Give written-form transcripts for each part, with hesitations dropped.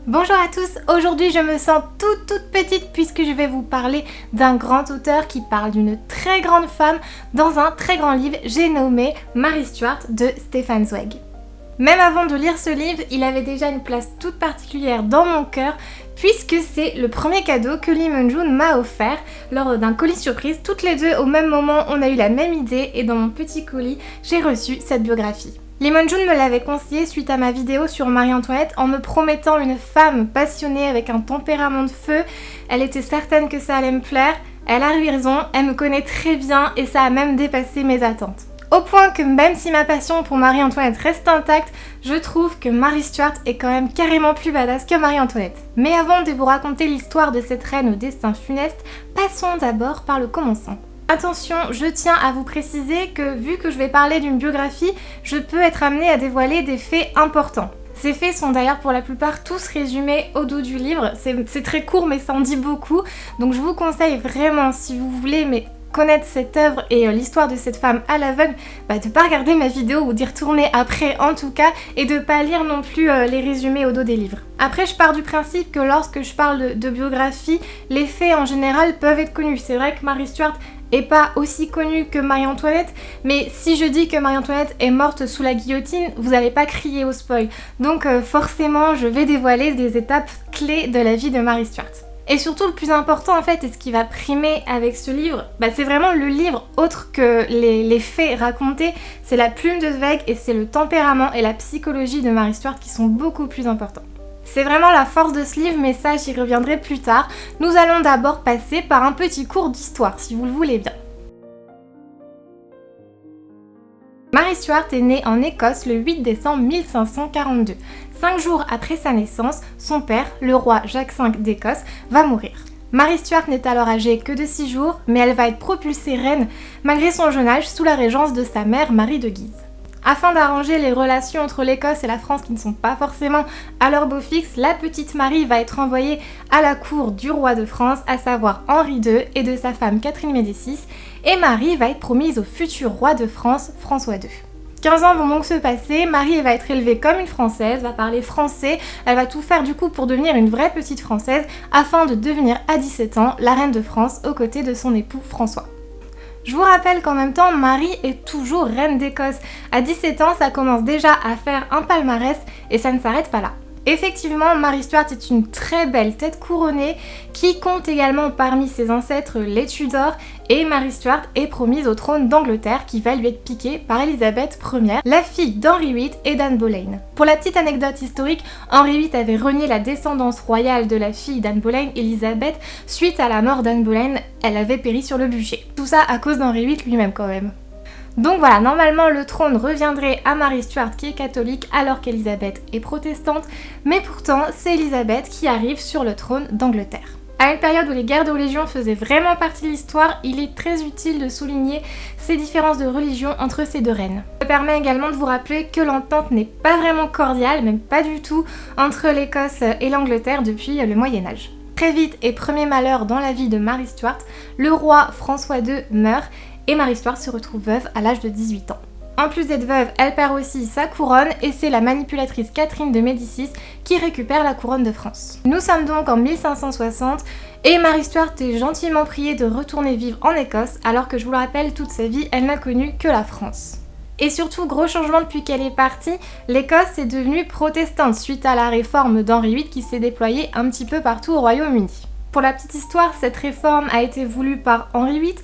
Bonjour à tous, aujourd'hui je me sens toute petite puisque je vais vous parler d'un grand auteur qui parle d'une très grande femme dans un très grand livre, j'ai nommé Mary Stuart de Stefan Zweig. Même avant de lire ce livre, il avait déjà une place toute particulière dans mon cœur puisque c'est le premier cadeau que Lee Mun-jun m'a offert lors d'un colis surprise. Toutes les deux au même moment on a eu la même idée et dans mon petit colis j'ai reçu cette biographie. Lee Mun-jun me l'avait conseillé suite à ma vidéo sur Marie-Antoinette en me promettant une femme passionnée avec un tempérament de feu. Elle était certaine que ça allait me plaire, elle a eu raison, elle me connaît très bien et ça a même dépassé mes attentes. Au point que même si ma passion pour Marie-Antoinette reste intacte, je trouve que Mary Stuart est quand même carrément plus badass que Marie-Antoinette. Mais avant de vous raconter l'histoire de cette reine au destin funeste, passons d'abord par le commencement. Attention, je tiens à vous préciser que vu que je vais parler d'une biographie, je peux être amenée à dévoiler des faits importants. Ces faits sont d'ailleurs pour la plupart tous résumés au dos du livre, c'est très court mais ça en dit beaucoup, donc je vous conseille vraiment si vous voulez connaître cette œuvre et l'histoire de cette femme à l'aveugle, de pas regarder ma vidéo ou d'y retourner après en tout cas et de pas lire non plus les résumés au dos des livres. Après je pars du principe que lorsque je parle de biographie, les faits en général peuvent être connus. C'est vrai que Mary Stuart est pas aussi connue que Marie-Antoinette, mais si je dis que Marie-Antoinette est morte sous la guillotine, vous n'allez pas crier au spoil. Donc forcément je vais dévoiler des étapes clés de la vie de Mary Stuart. Et surtout le plus important en fait, et ce qui va primer avec ce livre, c'est vraiment le livre autre que les faits racontés, c'est la plume de Zweig et c'est le tempérament et la psychologie de Mary Stuart qui sont beaucoup plus importants. C'est vraiment la force de ce livre, mais ça j'y reviendrai plus tard. Nous allons d'abord passer par un petit cours d'histoire si vous le voulez bien. Mary Stuart est née en Écosse le 8 décembre 1542. 5 jours après sa naissance, son père, le roi Jacques V d'Écosse, va mourir. Mary Stuart n'est alors âgée que de 6 jours, mais elle va être propulsée reine malgré son jeune âge sous la régence de sa mère Marie de Guise. Afin d'arranger les relations entre l'Écosse et la France qui ne sont pas forcément à leur beau fixe, la petite Marie va être envoyée à la cour du roi de France, à savoir Henri II et de sa femme Catherine Médicis, et Marie va être promise au futur roi de France, François II. 15 ans vont donc se passer, Marie va être élevée comme une Française, va parler français, elle va tout faire du coup pour devenir une vraie petite Française afin de devenir à 17 ans la reine de France aux côtés de son époux François. Je vous rappelle qu'en même temps, Marie est toujours reine d'Écosse. À 17 ans, ça commence déjà à faire un palmarès et ça ne s'arrête pas là. Effectivement, Mary Stuart est une très belle tête couronnée qui compte également parmi ses ancêtres les Tudors et Mary Stuart est promise au trône d'Angleterre qui va lui être piqué par Élisabeth Ier, la fille d'Henri VIII et d'Anne Boleyn. Pour la petite anecdote historique, Henri VIII avait renié la descendance royale de la fille d'Anne Boleyn, Élisabeth, suite à la mort d'Anne Boleyn, elle avait péri sur le bûcher. Tout ça à cause d'Henri VIII lui-même quand même. Donc voilà, normalement le trône reviendrait à Mary Stuart qui est catholique alors qu'Élisabeth est protestante, mais pourtant c'est Élisabeth qui arrive sur le trône d'Angleterre. À une période où les guerres de religion faisaient vraiment partie de l'histoire, il est très utile de souligner ces différences de religion entre ces deux reines. Ça permet également de vous rappeler que l'entente n'est pas vraiment cordiale, même pas du tout, entre l'Écosse et l'Angleterre depuis le Moyen-Âge. Très vite et premier malheur dans la vie de Mary Stuart, le roi François II meurt et Mary Stuart se retrouve veuve à l'âge de 18 ans. En plus d'être veuve, elle perd aussi sa couronne et c'est la manipulatrice Catherine de Médicis qui récupère la couronne de France. Nous sommes donc en 1560 et Mary Stuart est gentiment priée de retourner vivre en Écosse alors que je vous le rappelle, toute sa vie, elle n'a connu que la France. Et surtout, gros changement depuis qu'elle est partie, l'Écosse est devenue protestante suite à la réforme d'Henri VIII qui s'est déployée un petit peu partout au Royaume-Uni. Pour la petite histoire, cette réforme a été voulue par Henri VIII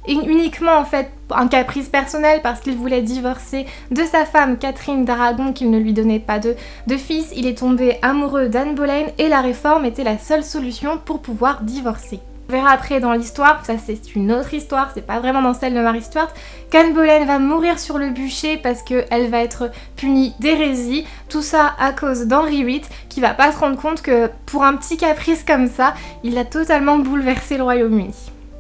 et uniquement en fait un caprice personnel parce qu'il voulait divorcer de sa femme Catherine d'Aragon qu'il ne lui donnait pas de fils. Il est tombé amoureux d'Anne Boleyn et la réforme était la seule solution pour pouvoir divorcer. On verra après dans l'histoire, ça c'est une autre histoire, c'est pas vraiment dans celle de Mary Stuart, qu'Anne Boleyn va mourir sur le bûcher parce qu'elle va être punie d'hérésie, tout ça à cause d'Henri VIII qui va pas se rendre compte que pour un petit caprice comme ça, il a totalement bouleversé le Royaume-Uni.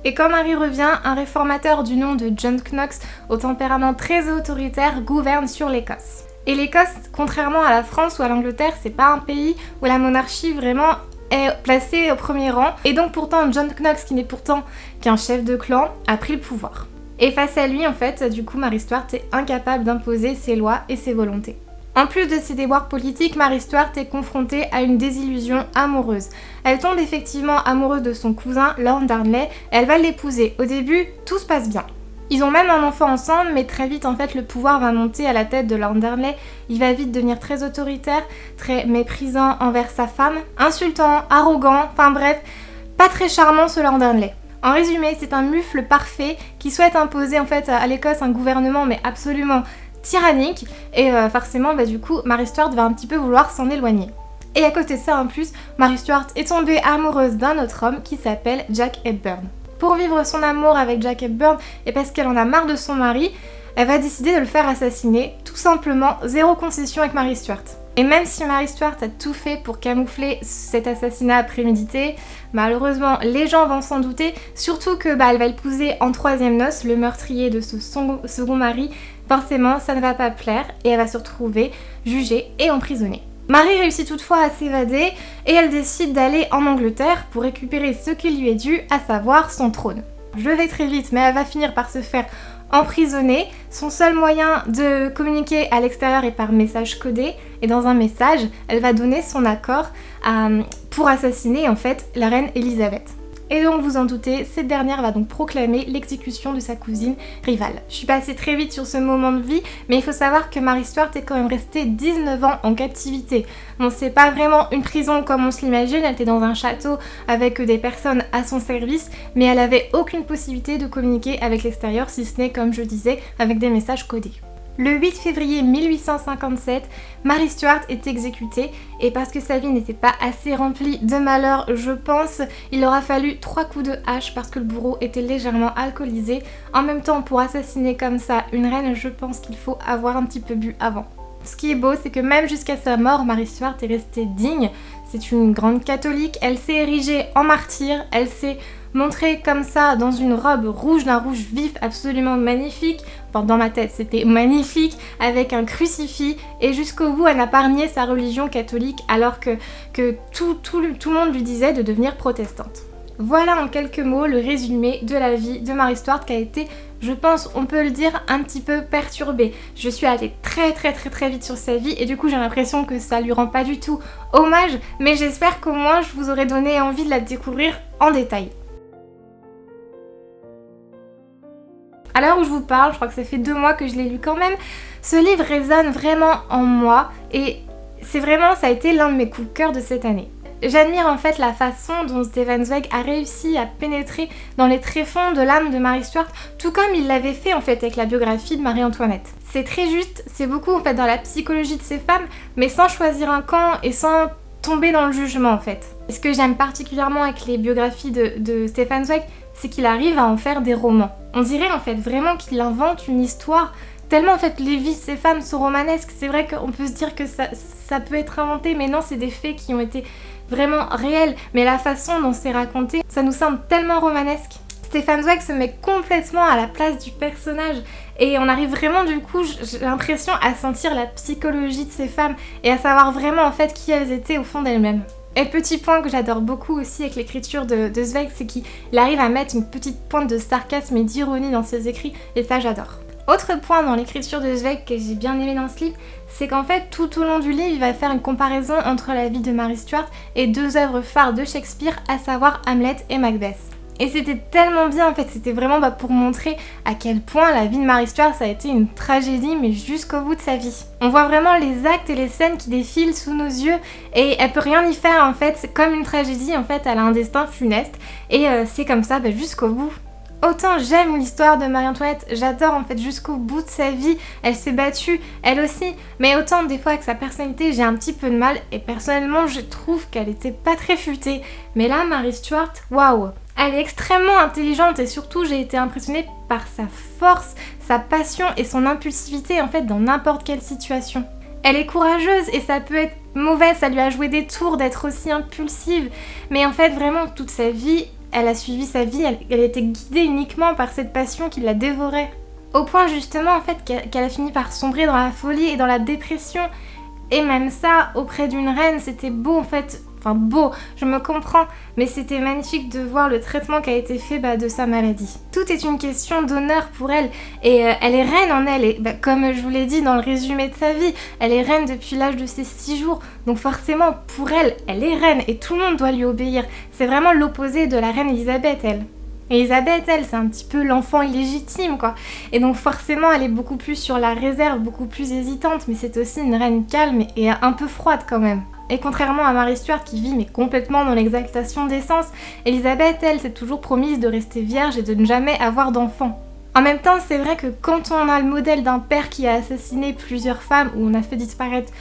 Et quand Marie revient, un réformateur du nom de John Knox, au tempérament très autoritaire, gouverne sur l'Écosse. Et l'Écosse, contrairement à la France ou à l'Angleterre, c'est pas un pays où la monarchie vraiment est placée au premier rang. Et donc pourtant, John Knox, qui n'est pourtant qu'un chef de clan, a pris le pouvoir. Et face à lui, en fait, du coup, Mary Stuart est incapable d'imposer ses lois et ses volontés. En plus de ses déboires politiques, Mary Stuart est confrontée à une désillusion amoureuse. Elle tombe effectivement amoureuse de son cousin, Lord Darnley, et elle va l'épouser. Au début, tout se passe bien. Ils ont même un enfant ensemble, mais très vite en fait le pouvoir va monter à la tête de Lord Darnley. Il va vite devenir très autoritaire, très méprisant envers sa femme, insultant, arrogant, enfin bref, pas très charmant ce Lord Darnley. En résumé, c'est un mufle parfait qui souhaite imposer en fait à l'Écosse un gouvernement mais absolument tyrannique et forcément du coup Mary Stuart va un petit peu vouloir s'en éloigner. Et à côté de ça en plus, Mary Stuart est tombée amoureuse d'un autre homme qui s'appelle Jack Hepburn. Pour vivre son amour avec Jack Hepburn et parce qu'elle en a marre de son mari, elle va décider de le faire assassiner, tout simplement, zéro concession avec Mary Stuart. Et même si Mary Stuart a tout fait pour camoufler cet assassinat prémédité, malheureusement les gens vont s'en douter, surtout que elle va épouser en troisième noces le meurtrier de ce second mari. Forcément ça ne va pas plaire et elle va se retrouver jugée et emprisonnée. Marie réussit toutefois à s'évader et elle décide d'aller en Angleterre pour récupérer ce qui lui est dû, à savoir son trône. Je vais très vite mais elle va finir par se faire emprisonnée. Son seul moyen de communiquer à l'extérieur est par message codé et dans un message, elle va donner son accord pour assassiner en fait la reine Elisabeth. Et donc vous en doutez, cette dernière va donc proclamer l'exécution de sa cousine rivale. Je suis passée très vite sur ce moment de vie, mais il faut savoir que Mary Stuart est quand même restée 19 ans en captivité. Bon, c'est pas vraiment une prison comme on se l'imagine, elle était dans un château avec des personnes à son service, mais elle avait aucune possibilité de communiquer avec l'extérieur, si ce n'est, comme je disais, avec des messages codés. Le 8 février 1857, Mary Stuart est exécutée et parce que sa vie n'était pas assez remplie de malheur, je pense, il aura fallu 3 coups de hache parce que le bourreau était légèrement alcoolisé. En même temps, pour assassiner comme ça une reine, je pense qu'il faut avoir un petit peu bu avant. Ce qui est beau, c'est que même jusqu'à sa mort, Mary Stuart est restée digne. C'est une grande catholique, elle s'est érigée en martyr, elle s'est montrée comme ça dans une robe rouge, d'un rouge vif absolument magnifique. Enfin, dans ma tête, c'était magnifique, avec un crucifix. Et jusqu'au bout, elle n'a pas renié sa religion catholique alors que tout le monde lui disait de devenir protestante. Voilà en quelques mots le résumé de la vie de Mary Stuart qui a été, je pense, on peut le dire, un petit peu perturbée. Je suis allée très vite sur sa vie et du coup j'ai l'impression que ça lui rend pas du tout hommage, mais j'espère qu'au moins je vous aurai donné envie de la découvrir en détail. À l'heure où je vous parle, je crois que ça fait 2 mois que je l'ai lu quand même, ce livre résonne vraiment en moi et ça a été l'un de mes coups de cœur de cette année. J'admire en fait la façon dont Stefan Zweig a réussi à pénétrer dans les tréfonds de l'âme de Mary Stuart, tout comme il l'avait fait en fait avec la biographie de Marie-Antoinette. C'est très juste, c'est beaucoup en fait dans la psychologie de ces femmes, mais sans choisir un camp et sans tomber dans le jugement en fait. Ce que j'aime particulièrement avec les biographies de Stefan Zweig, c'est qu'il arrive à en faire des romans. On dirait en fait vraiment qu'il invente une histoire. Tellement en fait les vies de ces femmes sont romanesques, c'est vrai qu'on peut se dire que ça peut être inventé, mais non, c'est des faits qui ont été vraiment réels, mais la façon dont c'est raconté, ça nous semble tellement romanesque. Stefan Zweig se met complètement à la place du personnage et on arrive vraiment du coup, j'ai l'impression, à sentir la psychologie de ces femmes et à savoir vraiment en fait qui elles étaient au fond d'elles-mêmes. Et petit point que j'adore beaucoup aussi avec l'écriture de Zweig, c'est qu'il arrive à mettre une petite pointe de sarcasme et d'ironie dans ses écrits et ça j'adore. Autre point dans l'écriture de Zweig que j'ai bien aimé dans ce livre, c'est qu'en fait tout au long du livre il va faire une comparaison entre la vie de Mary Stuart et 2 œuvres phares de Shakespeare, à savoir Hamlet et Macbeth. Et c'était tellement bien en fait, c'était vraiment pour montrer à quel point la vie de Mary Stuart ça a été une tragédie mais jusqu'au bout de sa vie. On voit vraiment les actes et les scènes qui défilent sous nos yeux et elle peut rien y faire en fait, c'est comme une tragédie en fait, elle a un destin funeste et c'est comme ça jusqu'au bout. Autant j'aime l'histoire de Marie-Antoinette, j'adore en fait jusqu'au bout de sa vie, elle s'est battue, elle aussi, mais autant des fois avec sa personnalité j'ai un petit peu de mal et personnellement je trouve qu'elle était pas très futée. Mais là Mary Stuart, waouh, elle est extrêmement intelligente et surtout j'ai été impressionnée par sa force, sa passion et son impulsivité en fait dans n'importe quelle situation. Elle est courageuse et ça peut être mauvais, ça lui a joué des tours d'être aussi impulsive, mais en fait vraiment toute sa vie, elle a suivi sa vie, elle était guidée uniquement par cette passion qui la dévorait. Au point justement en fait qu'elle a fini par sombrer dans la folie et dans la dépression. Et même ça, auprès d'une reine, c'était beau en fait. Enfin beau, je me comprends, mais c'était magnifique de voir le traitement qui a été fait de sa maladie. Tout est une question d'honneur pour elle, et elle est reine en elle, et comme je vous l'ai dit dans le résumé de sa vie, elle est reine depuis l'âge de ses 6 jours, donc forcément pour elle, elle est reine, et tout le monde doit lui obéir. C'est vraiment l'opposé de la reine Elisabeth, elle. Elisabeth, elle, c'est un petit peu l'enfant illégitime, quoi. Et donc forcément, elle est beaucoup plus sur la réserve, beaucoup plus hésitante, mais c'est aussi une reine calme et un peu froide quand même. Et contrairement à Marie Stuart qui vit mais complètement dans l'exaltation des sens, Elisabeth, elle, s'est toujours promise de rester vierge et de ne jamais avoir d'enfant. En même temps, c'est vrai que quand on a le modèle d'un père qui a assassiné plusieurs femmes ou on a fait disparaître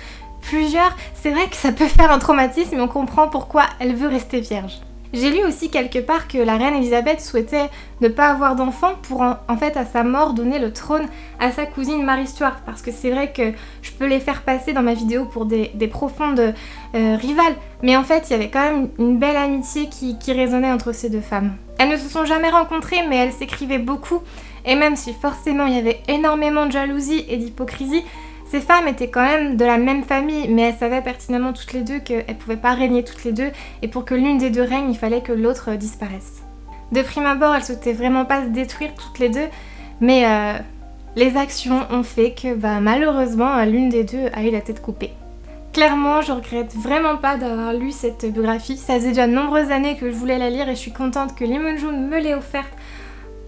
plusieurs, c'est vrai que ça peut faire un traumatisme et on comprend pourquoi elle veut rester vierge. J'ai lu aussi quelque part que la reine Elisabeth souhaitait ne pas avoir d'enfant pour en fait à sa mort donner le trône à sa cousine Marie Stuart, parce que c'est vrai que je peux les faire passer dans ma vidéo pour des profondes rivales, mais en fait il y avait quand même une belle amitié qui résonnait entre ces deux femmes. Elles ne se sont jamais rencontrées, mais elles s'écrivaient beaucoup, et même si forcément il y avait énormément de jalousie et d'hypocrisie, ces femmes étaient quand même de la même famille, mais elles savaient pertinemment toutes les deux qu'elles ne pouvaient pas régner toutes les deux, et pour que l'une des deux règne, il fallait que l'autre disparaisse. De prime abord, elles souhaitaient vraiment pas se détruire toutes les deux, mais les actions ont fait que malheureusement, l'une des deux a eu la tête coupée. Clairement, je regrette vraiment pas d'avoir lu cette biographie. Ça faisait déjà de nombreuses années que je voulais la lire et je suis contente que Lee Moon-joon me l'ait offerte,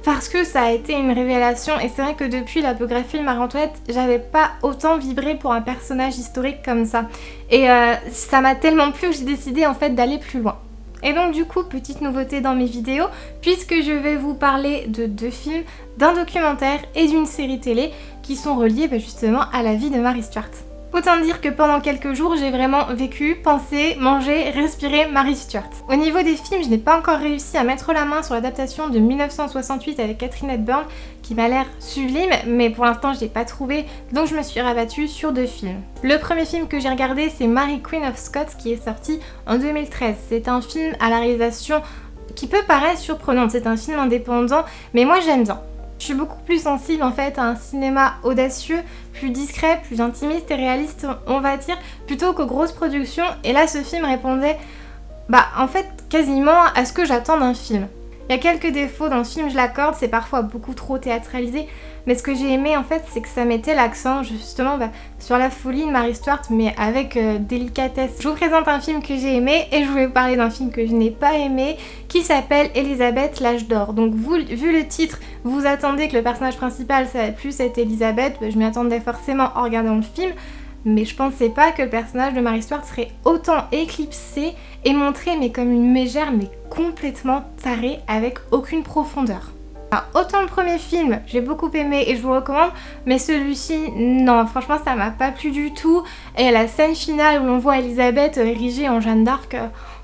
parce que ça a été une révélation, et c'est vrai que depuis la biographie de Marie-Antoinette, j'avais pas autant vibré pour un personnage historique comme ça. Et ça m'a tellement plu que j'ai décidé en fait d'aller plus loin. Et donc du coup, petite nouveauté dans mes vidéos, puisque je vais vous parler de 2 films, d'un documentaire et d'une série télé qui sont reliés justement à la vie de Marie Stuart. Autant dire que pendant quelques jours, j'ai vraiment vécu, pensé, mangé, respiré Marie Stuart. Au niveau des films, je n'ai pas encore réussi à mettre la main sur l'adaptation de 1968 avec Katharine Hepburn, qui m'a l'air sublime, mais pour l'instant je l'ai pas trouvé, donc je me suis rabattue sur 2 films. Le premier film que j'ai regardé, c'est Mary Queen of Scots, qui est sorti en 2013. C'est un film à la réalisation qui peut paraître surprenante, c'est un film indépendant, mais moi j'aime bien. Je suis beaucoup plus sensible en fait à un cinéma audacieux, plus discret, plus intimiste et réaliste, on va dire, plutôt qu'aux grosses productions. Et là, ce film répondait, en fait, quasiment à ce que j'attends d'un film. Il y a quelques défauts dans ce film, je l'accorde, c'est parfois beaucoup trop théâtralisé, mais ce que j'ai aimé en fait, c'est que ça mettait l'accent justement sur la folie de Marie Stuart, mais avec délicatesse. Je vous présente un film que j'ai aimé et je voulais vous parler d'un film que je n'ai pas aimé, qui s'appelle Elisabeth, l'âge d'or. Donc vu le titre, vous attendez que le personnage principal ça va plus être Elisabeth, je m'y attendais forcément en regardant le film, mais je pensais pas que le personnage de Marie Stuart serait autant éclipsé et montré mais comme une mégère mais complètement tarée avec aucune profondeur. Alors, autant le premier film j'ai beaucoup aimé et je vous recommande, mais celui-ci non, franchement ça m'a pas plu du tout, et la scène finale où l'on voit Elisabeth érigée en Jeanne d'Arc,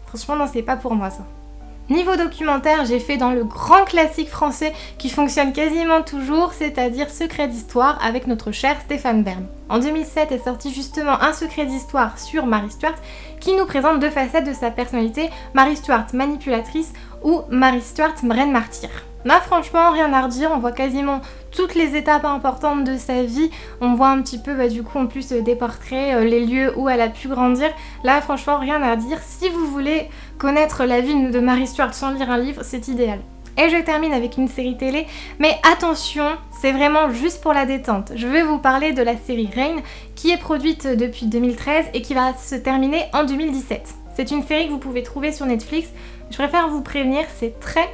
franchement non, c'est pas pour moi ça. Niveau documentaire, j'ai fait dans le grand classique français qui fonctionne quasiment toujours, c'est-à-dire Secret d'Histoire avec notre cher Stéphane Bern. En 2007 est sorti justement un secret d'histoire sur Marie Stuart qui nous présente 2 facettes de sa personnalité, Marie Stuart manipulatrice ou Marie Stuart reine martyre. Là franchement rien à redire, on voit quasiment toutes les étapes importantes de sa vie, on voit un petit peu du coup en plus des portraits, les lieux où elle a pu grandir. Là franchement rien à redire, si vous voulez connaître la vie de Marie Stuart sans lire un livre, c'est idéal. Et je termine avec une série télé, mais attention, c'est vraiment juste pour la détente. Je vais vous parler de la série Reign, qui est produite depuis 2013 et qui va se terminer en 2017. C'est une série que vous pouvez trouver sur Netflix. Je préfère vous prévenir, c'est très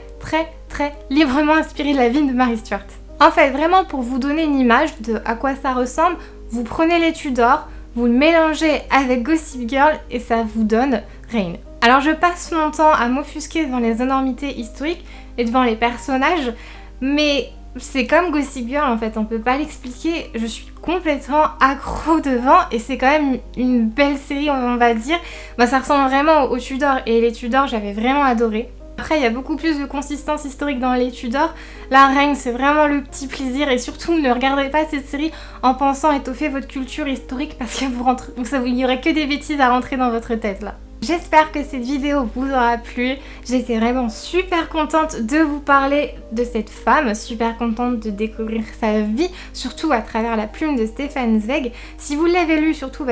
librement inspiré de la vie de Marie Stuart. En fait, vraiment pour vous donner une image de à quoi ça ressemble, vous prenez les Tudors, vous le mélangez avec Gossip Girl et ça vous donne Reign. Alors je passe mon temps à m'offusquer devant les énormités historiques et devant les personnages, mais c'est comme Gossip Girl en fait, on peut pas l'expliquer, je suis complètement accro devant et c'est quand même une belle série on va dire. Ça ressemble vraiment aux Tudors et les Tudors j'avais vraiment adoré. Après il y a beaucoup plus de consistance historique dans les Tudors, la Reign c'est vraiment le petit plaisir et surtout ne regardez pas cette série en pensant étoffer votre culture historique parce que il n'y aurait que des bêtises à rentrer dans votre tête là. J'espère que cette vidéo vous aura plu. J'étais vraiment super contente de vous parler de cette femme, super contente de découvrir sa vie, surtout à travers la plume de Stefan Zweig. Si vous l'avez lu, surtout,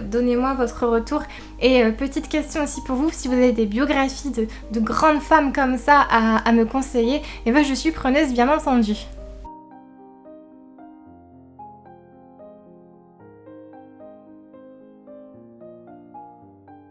donnez-moi votre retour. Et petite question aussi pour vous, si vous avez des biographies de grandes femmes comme ça à me conseiller, et je suis preneuse bien entendu.